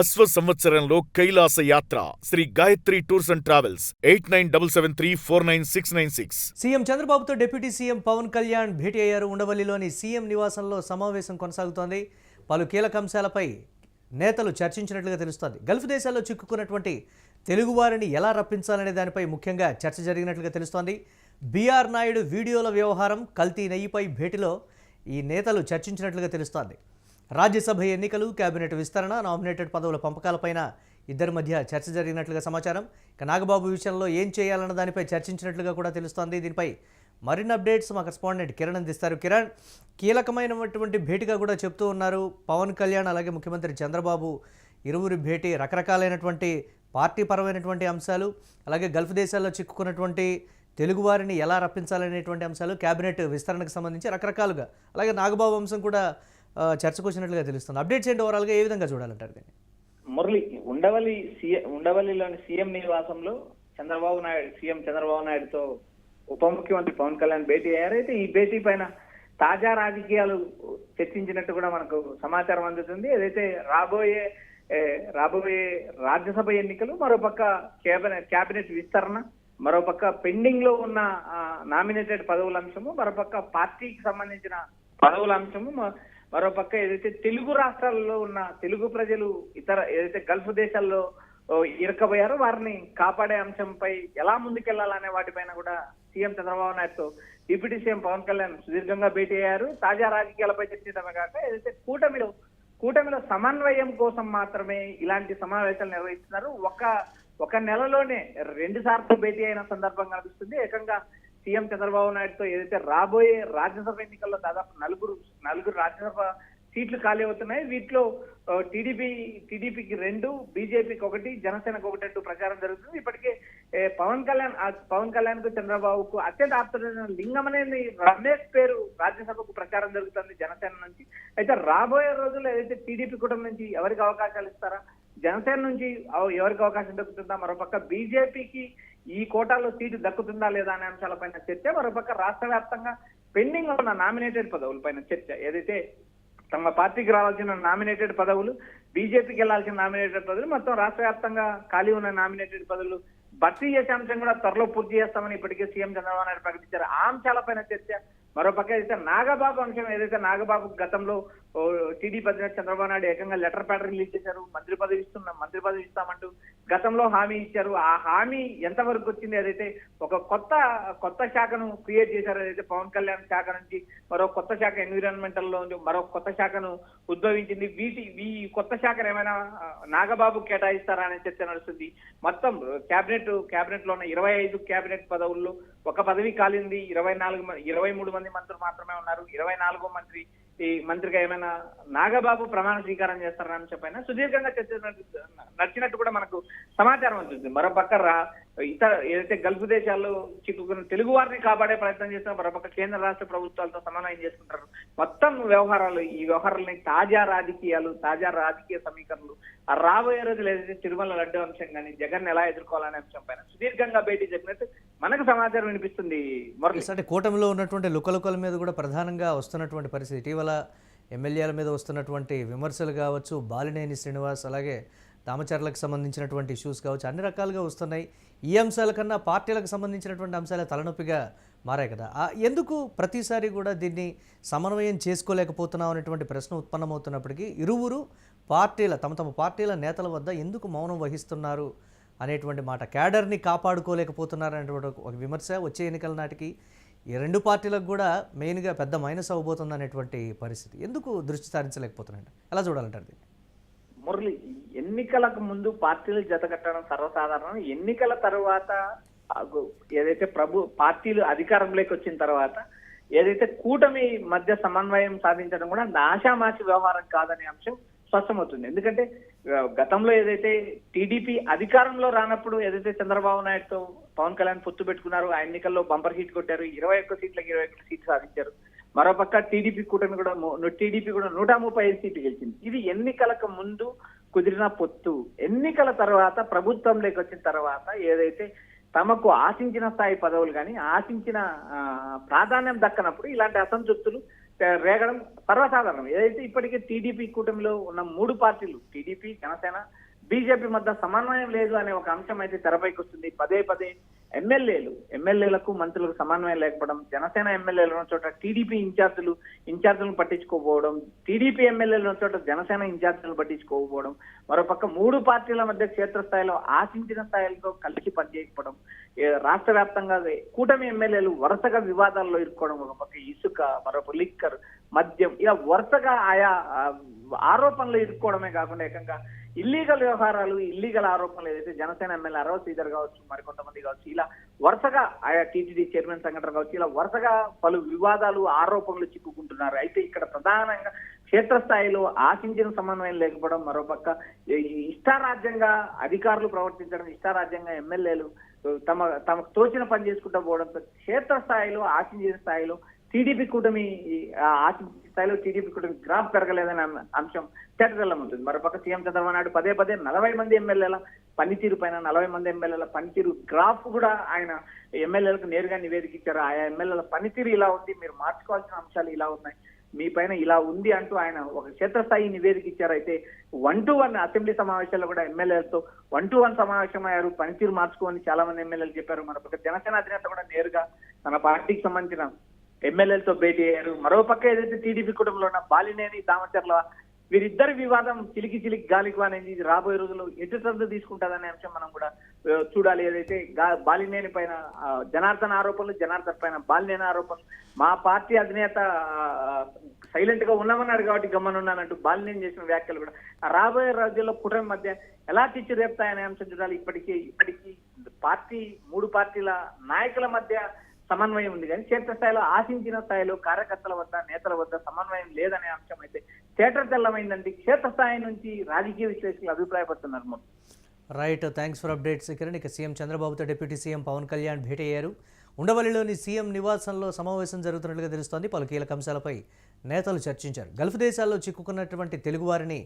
అశ్వ సంవత్సరంలో కైలాస యాత్ర Shri Gayatri tours and travels 8977349696. CM చంద్రబాబుతో డిప్యూటీ సీఎం పవన్ కళ్యాణ్ భేటీ అయ్యారు. ఉండవల్లిలోని సీఎం నివాసంలో సమావేశం కొనసాగుతోంది. పలు కీలక అంశాలపై నేతలు చర్చించినట్లుగా తెలుస్తోంది. గల్ఫ్ దేశాల్లో చిక్కుకున్నటువంటి తెలుగువారిని ఎలా రప్పించాలనే దానిపై ముఖ్యంగా చర్చ జరిగినట్లుగా తెలుస్తోంది. బీఆర్ నాయుడు వీడియోల వ్యవహారం, కల్తీ నెయ్యిపై భేటీలో ఈ నేతలు చర్చించినట్లుగా తెలుస్తోంది. రాజ్యసభ ఎన్నికలు, కేబినెట్ విస్తరణ, నామినేటెడ్ పదవుల పంపకాలపైన ఇద్దరి మధ్య చర్చ జరిగినట్లుగా సమాచారం. ఇక నాగబాబు విషయంలో ఏం చేయాలన్న దానిపై చర్చించినట్లుగా కూడా తెలుస్తోంది. దీనిపై మరిన్ని అప్డేట్స్ మా కరెస్పాండెంట్ కిరణ్ అందిస్తారు. కిరణ్, కీలకమైనటువంటి భేటీగా కూడా చెప్తూ ఉన్నారు పవన్ కళ్యాణ్ అలాగే ముఖ్యమంత్రి చంద్రబాబు ఇరువురి భేటీ. రకరకాలైనటువంటి పార్టీ పరమైనటువంటి అంశాలు, అలాగే గల్ఫ్ దేశాల్లో చిక్కుకున్నటువంటి తెలుగువారిని ఎలా రప్పించాలనేటువంటి అంశాలు, కేబినెట్ విస్తరణకు సంబంధించి రకరకాలుగా, అలాగే నాగబాబు అంశం కూడా చర్చకు వచ్చినట్లుగా తెలుస్తుంది. అప్డేట్స్ ఏంటి, ఓవరాల్గా ఏ విధంగా చూడాలంటారు దీన్ని? మురళి, ఉండవల్లిలోని సీఎం నివాసంలో సీఎం చంద్రబాబు నాయుడుతో ఉప ముఖ్యమంత్రి పవన్ కళ్యాణ్ భేటీ అయ్యారు. అయితే ఈ భేటీ పైన తాజా రాజకీయాలు చర్చించినట్టు కూడా మనకు సమాచారం అందుతుంది. ఏదైతే రాబోయే రాజ్యసభ ఎన్నికలు, మరోపక్క కేబినెట్ విస్తరణ, మరోపక్క పెండింగ్ లో ఉన్న నామినేటెడ్ పదవుల అంశము, మరోపక్క పార్టీకి సంబంధించిన పదవుల అంశము, మరోపక్క ఏదైతే తెలుగు రాష్ట్రాల్లో ఉన్న తెలుగు ప్రజలు ఏదైతే గల్ఫ్ దేశాల్లో ఇరకబోయారో వారిని కాపాడే అంశంపై ఎలా ముందుకెళ్లాలనే వాటిపైన కూడా సీఎం చంద్రబాబు నాయుడుతో డిప్యూటీ సీఎం పవన్ కళ్యాణ్ సుదీర్ఘంగా భేటీ అయ్యారు. తాజా రాజకీయాలపై చర్చించడమే కాక ఏదైతే కూటమిలో సమన్వయం కోసం మాత్రమే ఇలాంటి సమావేశాలు నిర్వహిస్తున్నారు. ఒక నెలలోనే 2 సార్లు భేటీ అయిన సందర్భం కనిపిస్తుంది. ఏకంగా సీఎం చంద్రబాబు నాయుడుతో ఏదైతే రాబోయే రాజ్యసభ ఎన్నికల్లో దాదాపు నలుగురు రాజ్యసభ సీట్లు ఖాళీ అవుతున్నాయి. వీటిలో టీడీపీకి 2, బీజేపీకి 1, జనసేనకు 1 అంటూ ప్రచారం జరుగుతుంది. ఇప్పటికే పవన్ కళ్యాణ్ కు చంద్రబాబుకు అత్యంత ఆప్తుడైన లింగమనేని రమేష్ పేరు రాజ్యసభకు ప్రచారం జరుగుతుంది జనసేన నుంచి. అయితే రాబోయే రోజుల్లో ఏదైతే టీడీపీ కుటుంబం నుంచి ఎవరికి అవకాశాలు ఇస్తారా, జనసేన నుంచి ఎవరికి అవకాశం దక్కుతుందా, మరోపక్క బీజేపీకి ఈ కోటాలో సీటు దక్కుతుందా లేదా అనే అంశాలపైన చర్చ, మరోపక్క రాష్ట్ర వ్యాప్తంగా పెండింగ్ ఉన్న నామినేటెడ్ పదవులపైన చర్చ. ఏదైతే తమ పార్టీకి రావాల్సిన నామినేటెడ్ పదవులు, బీజేపీకి వెళ్లాల్సిన నామినేటెడ్ పదవులు, మొత్తం రాష్ట్ర వ్యాప్తంగా ఖాళీ ఉన్న నామినేటెడ్ పదవులు భర్తీ చేసే అంశం కూడా త్వరలో పూర్తి చేస్తామని ఇప్పటికే సీఎం చంద్రబాబు నాయుడు ప్రకటించారు. ఆ అంశాలపైన చర్చ. మరోపక్క ఏదైతే నాగబాబు అంశం, ఏదైతే నాగబాబు గతంలో టీడీపీ అధినేత చంద్రబాబు నాయుడు ఏకంగా లెటర్ ప్యాడ్ రిలీజ్ చేశారు. మంత్రి పదవి ఇస్తామంటూ గతంలో హామీ ఇచ్చారు. ఆ హామీ ఎంతవరకు వచ్చింది? ఏదైతే ఒక కొత్త శాఖను క్రియేట్ చేశారు, ఏదైతే పవన్ కళ్యాణ్ శాఖ నుంచి మరో కొత్త శాఖ ఎన్విరాన్మెంటల్ లో మరో కొత్త శాఖను ఉద్భవించింది. ఈ కొత్త శాఖను ఏమైనా నాగబాబు కేటాయిస్తారా అనే చర్చ నడుస్తుంది. మొత్తం కేబినెట్ లో ఉన్న 25 కేబినెట్ పదవుల్లో ఒక పదవి కాలింది. 23 మంది మంత్రులు మాత్రమే ఉన్నారు. 24వ మంత్రిగా ఏమైనా నాగబాబు ప్రమాణ స్వీకారం చేస్తారన్న అంశంపైన సుదీర్ఘంగా చర్చ నడిచినట్టు కూడా మనకు సమాచారం అందుతుంది. మరోపక్క ఏదైతే గల్ఫ్ దేశాల్లో చిక్కుకున్న తెలుగు వారిని కాపాడే ప్రయత్నం చేస్తున్న మరోపక్క కేంద్ర రాష్ట్ర ప్రభుత్వాలతో సమన్వయం చేసుకుంటారు. మొత్తం ఈ వ్యవహారాలని తాజా రాజకీయ సమీకరణలు, రాబోయే రోజులు ఏదైతే తిరుమల లడ్డు అంశం కానీ జగన్ ఎలా ఎదుర్కోవాలనే అంశం పైన సుదీర్ఘంగా భేటీ చెప్పినట్టు మనకు సమాచారం వినిపిస్తుంది. అంటే కూటమిలో ఉన్నటువంటి లుకలుకల మీద కూడా ప్రధానంగా వస్తున్నటువంటి పరిస్థితి, ఇటీవల ఎమ్మెల్యేల మీద వస్తున్నటువంటి విమర్శలు కావచ్చు, బాలినేని శ్రీనివాస్ అలాగే దామచర్లకు సంబంధించినటువంటి ఇష్యూస్ కావచ్చు, అన్ని రకాలుగా వస్తున్నాయి. ఈ అంశాల కన్నా పార్టీలకు సంబంధించినటువంటి అంశాలే తలనొప్పిగా మారాయి కదా. ఎందుకు ప్రతిసారి కూడా దీన్ని సమన్వయం చేసుకోలేకపోతున్నాం అనేటువంటి ప్రశ్న ఉత్పన్నమవుతున్నప్పటికీ ఇరువురు తమ పార్టీల నేతల వద్ద ఎందుకు మౌనం వహిస్తున్నారు అనేటువంటి మాట, క్యాడర్ని కాపాడుకోలేకపోతున్నారు అనేటువంటి ఒక విమర్శ వచ్చే ఎన్నికల నాటికి ఈ 2 పార్టీలకు కూడా మెయిన్గా పెద్ద మైనస్ అవ్వబోతుంది అనేటువంటి పరిస్థితి. ఎందుకు దృష్టి సారించలేకపోతున్నారంట, ఎలా చూడాలంటారు దీన్ని? మురళి, ఎన్నికలకు ముందు పార్టీలు జతకట్టడం సర్వసాధారణం. ఎన్నికల తర్వాత ఏదైతే పార్టీలు అధికారంలోకి వచ్చిన తర్వాత ఏదైతే కూటమి మధ్య సమన్వయం సాధించడం కూడా ఆషామాషి వ్యవహారం కాదనే అంశం స్పష్టమవుతుంది. ఎందుకంటే గతంలో ఏదైతే టీడీపీ అధికారంలో రానప్పుడు ఏదైతే చంద్రబాబు నాయుడుతో పవన్ కళ్యాణ్ పొత్తు పెట్టుకున్నారు, ఆ ఎన్నికల్లో బంపర్ హీట్ కొట్టారు, 21 సీట్లకు 21 సీట్లు సాధించారు. మరోపక్క టీడీపీ కూడా 135 సీట్లు గెలిచింది. ఇది ఎన్నికలకు ముందు కుదిరిన పొత్తు. ఎన్నికల తర్వాత ప్రభుత్వంలోకి వచ్చిన తర్వాత ఏదైతే తమకు ఆశించిన స్థాయి పదవులు కానీ ఆశించిన ప్రాధాన్యం దక్కనప్పుడు ఇలాంటి అసంతృప్తులు రేగడం సర్వసాధారణం. ఏదైతే ఇప్పటికే టీడీపీ కూటమిలో ఉన్న 3 పార్టీలు టీడీపీ, జనసేన, బీజేపీ మధ్య సమన్వయం లేదు అనే ఒక అంశం అయితే తెరపైకి వస్తుంది. పదే పదే ఎమ్మెల్యేలకు మంత్రులకు సమన్వయం లేకపోవడం, జనసేన ఎమ్మెల్యేలు ఉన్న చోట టీడీపీ ఇన్ఛార్జీలను పట్టించుకోకపోవడం, టీడీపీ ఎమ్మెల్యేలు ఉన్న చోట జనసేన ఇన్ఛార్జీలను పట్టించుకోకపోవడం, మరోపక్క 3 పార్టీల మధ్య క్షేత్రస్థాయిలో ఆశించిన స్థాయిలతో కలిసి పనిచేయకపోవడం, రాష్ట్ర వ్యాప్తంగా కూటమి ఎమ్మెల్యేలు వరుసగా వివాదాల్లో ఇరుక్కోవడం, ఒక పక్క ఇసుక, మరొక లిక్కర్, మద్యం, ఇలా వరుసగా ఆయా ఆరోపణలు ఇరుక్కోవడమే కాకుండా ఏకంగా ఇల్లీగల్ వ్యవహారాలు, ఇల్లీగల్ ఆరోపణలు ఏదైతే జనసేన ఎమ్మెల్యే అరవ శ్రీధర్ కావచ్చు, మరికొంతమంది కావచ్చు, ఇలా వరుసగా ఆయా టీటీడీ చైర్మన్ సంఘటన కావచ్చు, ఇలా వరుసగా పలు వివాదాలు, ఆరోపణలు చిక్కుకుంటున్నారు. అయితే ఇక్కడ ప్రధానంగా క్షేత్రస్థాయిలో ఆశించిన సమన్వయం లేకపోవడం, మరోపక్క ఇష్టారాజ్యంగా అధికారులు ప్రవర్తించడం, ఇష్టారాజ్యంగా ఎమ్మెల్యేలు తమకు తోచిన పని చేసుకుంటూ పోవడంతో క్షేత్రస్థాయిలో ఆశించిన స్థాయిలో టీడీపీ కూటమి ఆశించిన స్థాయిలో టీడీపీ కూటమి గ్రాఫ్ పెరగలేదనే అంశం తేటతెల్లమవుతుంది. మరోపక్క సీఎం చంద్రబాబు నాయుడు పదే 40 మంది ఎమ్మెల్యేల పనితీరు పైన 40 మంది ఎమ్మెల్యేల పనితీరు గ్రాఫ్ కూడా ఆయన ఎమ్మెల్యేలకు నేరుగా నివేదిక ఇచ్చారు. ఆయా ఎమ్మెల్యేల పనితీరు ఇలా ఉంది, మీరు మార్చుకోవాల్సిన అంశాలు ఇలా ఉన్నాయి, మీ పైన ఇలా ఉంది అంటూ ఆయన ఒక క్షేత్రస్థాయి నివేదిక ఇచ్చారు. అయితే 1-to-1 అసెంబ్లీ సమావేశాల్లో కూడా ఎమ్మెల్యేలతో 1-to-1 సమావేశం అయ్యారు, పనితీరు మార్చుకోని చాలా మంది ఎమ్మెల్యేలు చెప్పారు. మరొక జనసేన అధినేత కూడా నేరుగా తన పార్టీకి సంబంధించిన ఎమ్మెల్యేలతో భేటీ అయ్యారు. మరోపక్క ఏదైతే టీడీపీ కుటుంబంలో ఉన్న బాలినేని, దామచర్ల వీరిద్దరి వివాదం చిలికి గాలికి అనేది రాబోయే రోజుల్లో ఎటు సర్దు తీసుకుంటుందనే అంశం మనం కూడా చూడాలి. ఏదైతే బాలినేని పైన జనార్దన్ ఆరోపణలు, జనార్దన్ పైన బాలినేని ఆరోపణలు, మా పార్టీ అధినేత సైలెంట్ గా ఉన్నామన్నాడు కాబట్టి గమ్మనున్నానంటూ బాలినేని చేసిన వ్యాఖ్యలు కూడా రాబోయే రోజుల్లో కుటుంబం మధ్య ఎలా చిచ్చు రేపుతాయనే అంశం చూడాలి. ఇప్పటికీ పార్టీ 3 పార్టీల నాయకుల మధ్య సమన్వయం ఉంది, కానీ క్షేత్రస్థాయిలో ఆశించిన స్థాయిలో కార్యకర్తల వద్ద, నేతల వద్ద సమన్వయం లేదనే అంశం అయితే తేటతెల్లమైందండి. క్షేత్రస్థాయి నుంచి రాజకీయ విశ్లేషకులు అభిప్రాయపడుతున్నారు. Right, thanks for updates Kiran. ఇక సీఎం చంద్రబాబుతో డిప్యూటీ సీఎం పవన్ కళ్యాణ్ భేటీ అయ్యారు. ఉండవల్లిలోని సీఎం నివాసంలో సమావేశం జరుగుతున్నట్లుగా తెలుస్తోంది. పలు కీలక అంశాలపై నేతలు చర్చించారు. గల్ఫ్ దేశాల్లో చిక్కుకున్నటువంటి తెలుగువారిని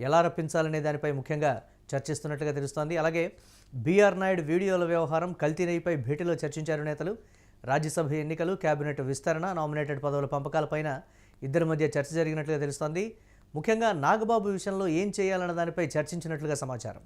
ఎలా రప్పించాలనే దానిపై ముఖ్యంగా చర్చిస్తున్నట్లుగా తెలుస్తోంది. అలాగే బీఆర్ నాయుడు వీడియోల వ్యవహారం, కల్తీ నెయ్యిపై భేటీలో చర్చించారు నేతలు. రాజ్యసభ ఎన్నికలు, కేబినెట్ విస్తరణ, నామినేటెడ్ పదవుల పంపకాలపైన ఇద్దరి మధ్య చర్చ జరిగినట్లుగా తెలుస్తోంది. ముఖ్యంగా నాగబాబు విషయంలో ఏం చేయాలన్న దానిపై చర్చించినట్లుగా సమాచారం.